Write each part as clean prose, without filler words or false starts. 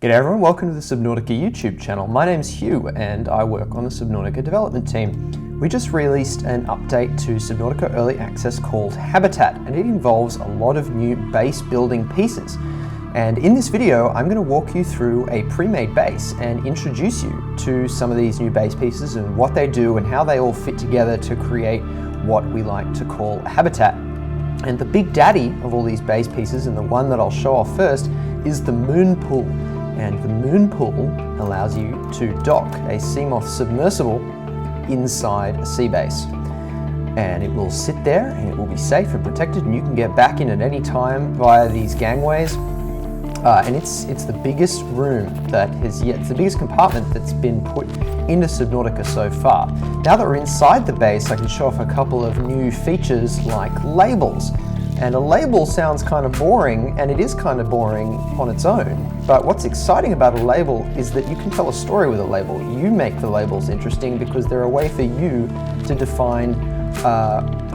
G'day everyone, welcome to the Subnautica YouTube channel. My name's Hugh and I work on the Subnautica development team. We just released an update to Subnautica Early Access called Habitat, and it involves a lot of new base building pieces. And in this video, I'm going to walk you through a pre-made base and introduce you to some of these new base pieces and what they do and how they all fit together to create what we like to call a habitat. And the big daddy of all these base pieces, and the one that I'll show off first, is the moon pool. And the moon pool allows you to dock a Seamoth submersible inside a sea base. And it will sit there and it will be safe and protected, and you can get back in at any time via these gangways. And it's the biggest room it's the biggest compartment that's been put into Subnautica so far. Now that we're inside the base, I can show off a couple of new features like labels. And a label sounds kind of boring, and it is kind of boring on its own. But what's exciting about a label is that you can tell a story with a label. You make the labels interesting because they're a way for you to define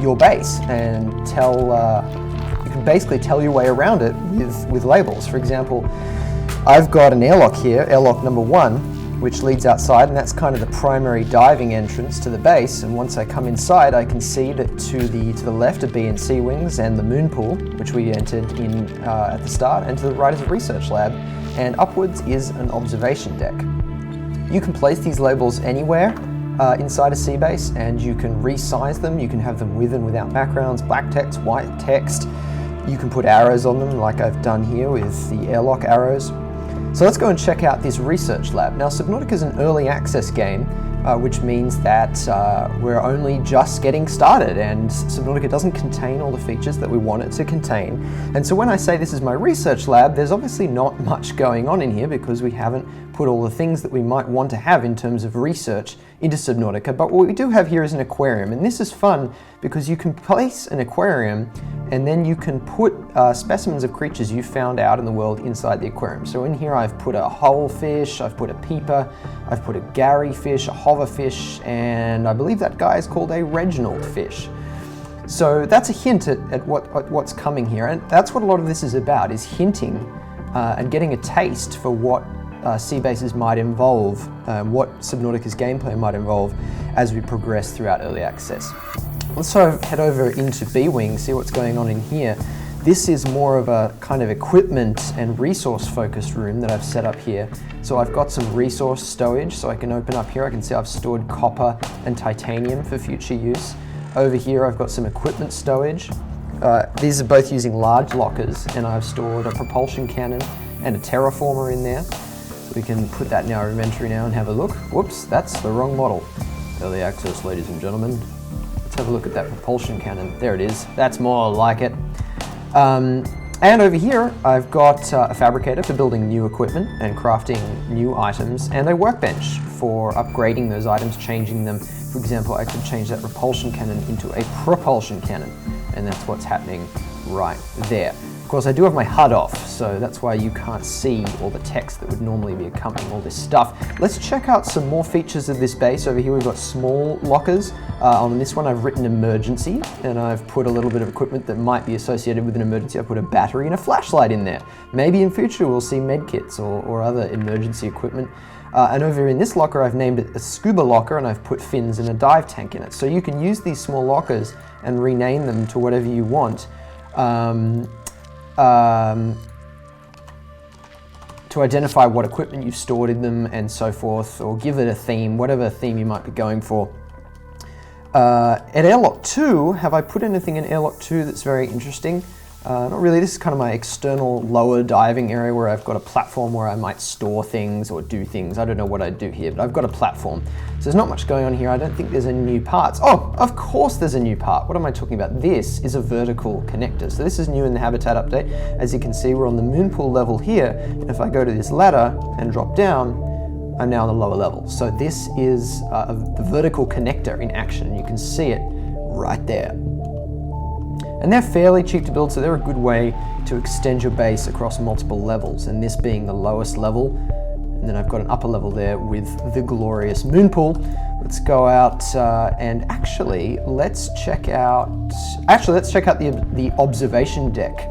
your base and you can basically tell your way around it with labels. For example, I've got an airlock here, airlock number 1, which leads outside, and that's kind of the primary diving entrance to the base. And once I come inside, I can see that to the left are B and C wings and the moon pool, which we entered in at the start, and to the right is a research lab, and upwards is an observation deck. You can place these labels anywhere inside a sea base, and you can resize them. You can have them with and without backgrounds, black text, white text. You can put arrows on them like I've done here with the airlock arrows. So let's go and check out this research lab. Now, Subnautica is an early access game, which means that we're only just getting started, and Subnautica doesn't contain all the features that we want it to contain. And so when I say this is my research lab, there's obviously not much going on in here because we haven't put all the things that we might want to have in terms of research into Subnautica. But what we do have here is an aquarium, and this is fun because you can place an aquarium and then you can put specimens of creatures you found out in the world inside the aquarium. So in here I've put a whole fish, I've put a peeper, I've put a Gary fish, a hoverfish, and I believe that guy is called a Reginald fish. So that's a hint at what's coming here, and that's what a lot of this is about, is hinting and getting a taste for what sea bases might involve, what Subnautica's gameplay might involve as we progress throughout early access. Let's sort of head over into B-Wing, see what's going on in here. This is more of a kind of equipment and resource focused room that I've set up here. So I've got some resource stowage, so I can open up here. I can see I've stored copper and titanium for future use. Over here I've got some equipment stowage. These are both using large lockers, and I've stored a propulsion cannon and a terraformer in there. So we can put that in our inventory now and have a look. Whoops, that's the wrong model. Early access, ladies and gentlemen. Let's have a look at that propulsion cannon. There it is. That's more like it. And over here, I've got a fabricator for building new equipment and crafting new items, and a workbench for upgrading those items, changing them. For example, I could change that repulsion cannon into a propulsion cannon, and that's what's happening right there. Of course, I do have my HUD off, so that's why you can't see all the text that would normally be accompanying all this stuff. Let's check out some more features of this base. Over here we've got small lockers. On this one I've written emergency, and I've put a little bit of equipment that might be associated with an emergency. I've put a battery and a flashlight in there. Maybe in future we'll see medkits or other emergency equipment. And over in this locker I've named it a scuba locker, and I've put fins and a dive tank in it. So you can use these small lockers and rename them to whatever you want. To identify what equipment you've stored in them and so forth, or give it a theme, whatever theme you might be going for. At airlock 2, have I put anything in airlock 2 that's very interesting? Not really. This is kind of my external lower diving area where I've got a platform where I might store things or do things. I don't know what I'd do here, but I've got a platform. So there's not much going on here. I don't think there's any new parts. Oh, of course there's a new part. What am I talking about? This is a vertical connector. So this is new in the Habitat update. As you can see, we're on the moon pool level here. And if I go to this ladder and drop down, I'm now on the lower level. So this is the vertical connector in action. You can see it right there. And they're fairly cheap to build, so they're a good way to extend your base across multiple levels, and this being the lowest level. And then I've got an upper level there with the glorious moon pool. Let's go out and actually let's check out the observation deck.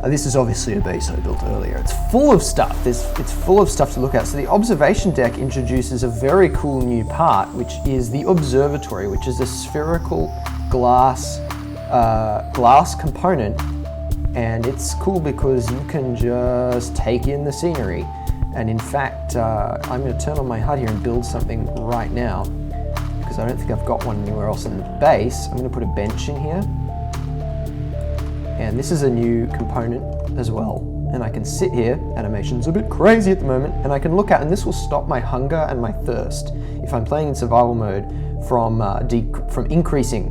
This is obviously a base I built earlier. It's full of stuff. It's full of stuff to look at. So the observation deck introduces a very cool new part, which is the observatory, which is a spherical glass component. And it's cool because you can just take in the scenery. And in fact, I'm going to turn on my HUD here and build something right now, because I don't think I've got one anywhere else in the base. I'm going to put a bench in here. And this is a new component as well. And I can sit here, animation's a bit crazy at the moment, and I can look out, and this will stop my hunger and my thirst if I'm playing in survival mode from increasing.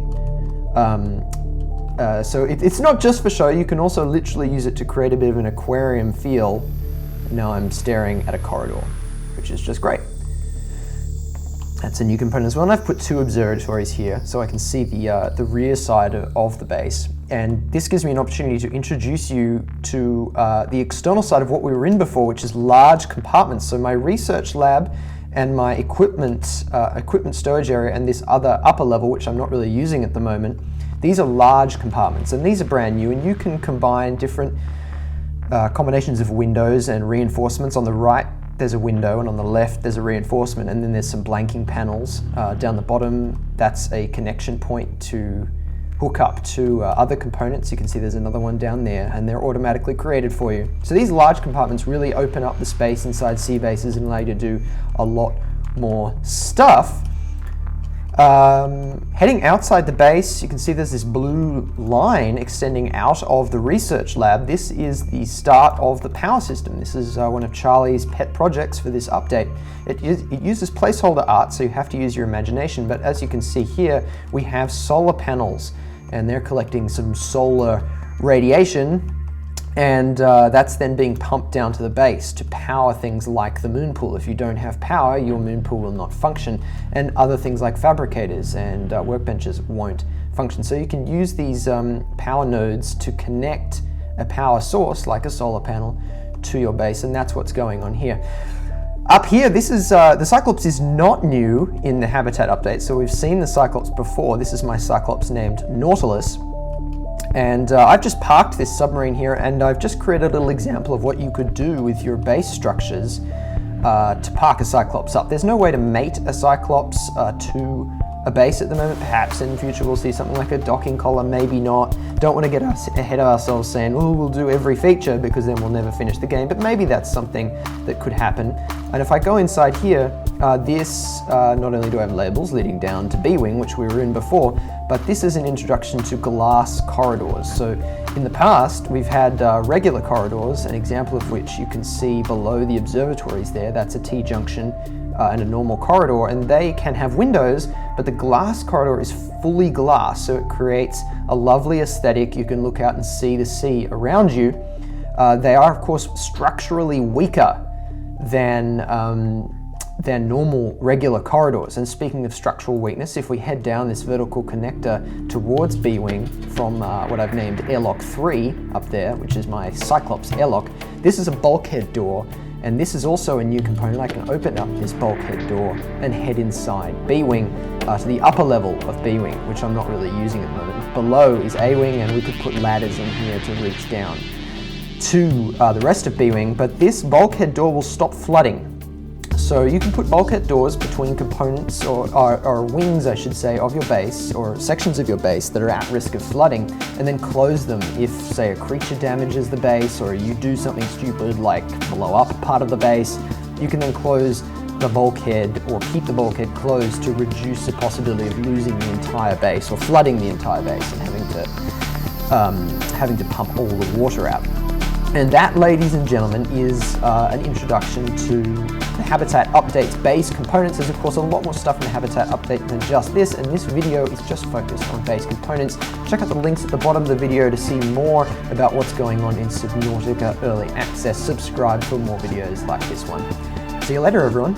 So it's not just for show, you can also literally use it to create a bit of an aquarium feel. Now I'm staring at a corridor, which is just great. That's a new component as well, and I've put 2 observatories here so I can see the rear side of the base. And this gives me an opportunity to introduce you to the external side of what we were in before, which is large compartments. So my research lab and my equipment storage area and this other upper level, which I'm not really using at the moment, these are large compartments, and these are brand new, and you can combine different combinations of windows and reinforcements. On the right there's a window, and on the left there's a reinforcement, and then there's some blanking panels down the bottom. That's a connection point to hook up to other components. You can see there's another one down there, and they're automatically created for you. So these large compartments really open up the space inside sea bases and allow you to do a lot more stuff. Heading outside the base, you can see there's this blue line extending out of the research lab. This is the start of the power system. This is one of Charlie's pet projects for this update. It uses placeholder art, so you have to use your imagination, but as you can see here, we have solar panels, and they're collecting some solar radiation, and that's then being pumped down to the base to power things like the moon pool. If you don't have power, your moon pool will not function, and other things like fabricators and workbenches won't function. So you can use these power nodes to connect a power source like a solar panel to your base, and that's what's going on here. Up here, this is the Cyclops is not new in the habitat update, so we've seen the Cyclops before. This is my Cyclops named Nautilus. And I've just parked this submarine here, and I've just created a little example of what you could do with your base structures to park a Cyclops up. There's no way to mate a Cyclops to a base at the moment. Perhaps in the future we'll see something like a docking collar, maybe not. Don't want to get ahead of ourselves saying, oh, we'll do every feature, because then we'll never finish the game, but maybe that's something that could happen. And if I go inside here, not only do I have labels leading down to B-Wing, which we were in before, but this is an introduction to glass corridors. So in the past, we've had regular corridors, an example of which you can see below the observatories there. That's a T-junction and a normal corridor, and they can have windows, but the glass corridor is fully glass, so it creates a lovely aesthetic. You can look out and see the sea around you. They are, of course, structurally weaker than normal regular corridors. And speaking of structural weakness, if we head down this vertical connector towards B-Wing from what I've named Airlock 3 up there, which is my Cyclops airlock, this is a bulkhead door, and this is also a new component. I can open up this bulkhead door and head inside B-Wing to the upper level of B-Wing, which I'm not really using at the moment. Below is A-Wing, and we could put ladders in here to reach down to the rest of B-Wing, but this bulkhead door will stop flooding. So you can put bulkhead doors between components or wings, I should say, of your base, or sections of your base that are at risk of flooding, and then close them if, say, a creature damages the base, or you do something stupid like blow up part of the base. You can then close the bulkhead or keep the bulkhead closed to reduce the possibility of losing the entire base or flooding the entire base and having to pump all the water out. And that, ladies and gentlemen, is an introduction to the Habitat Update's base components. There's of course a lot more stuff in the Habitat Update than just this, and this video is just focused on base components. Check out the links at the bottom of the video to see more about what's going on in Subnautica Early Access. Subscribe for more videos like this one. See you later, everyone.